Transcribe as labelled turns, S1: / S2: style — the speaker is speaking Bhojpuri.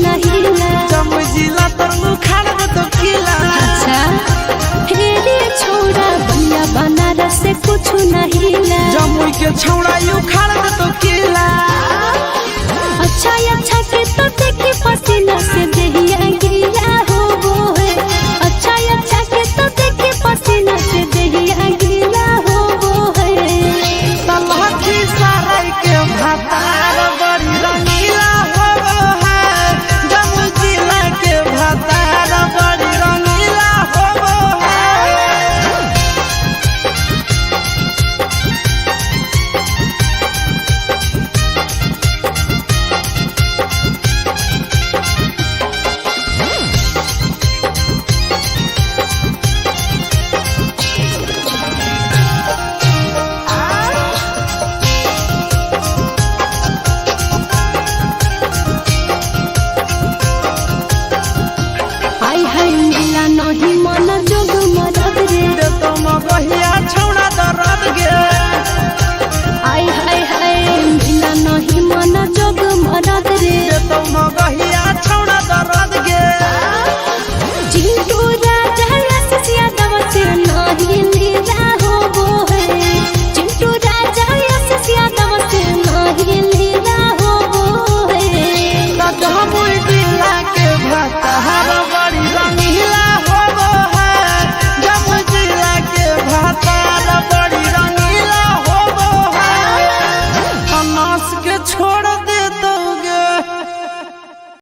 S1: नहीं ला।
S2: जमुई जिला तोर उखाड़ दे तो किला।
S1: अच्छा हेरे छोड़ा भैया बनारस से कुछ नहीं ला।
S2: जमुई के छौड़ा उखाड़ दे तो किला।
S1: अच्छा अच्छा के तो देखे पसीना से देहिया गिला हो वो है। अच्छा अच्छा के तो देखे पसीना से देहिया गिला हो वो है।
S2: तलहटी सराय के भातार बड़ी रंगीला हो वो है। जमुई जिला के भातार बड़ी रंगीला हो वो है।
S1: आई है मिला नहीं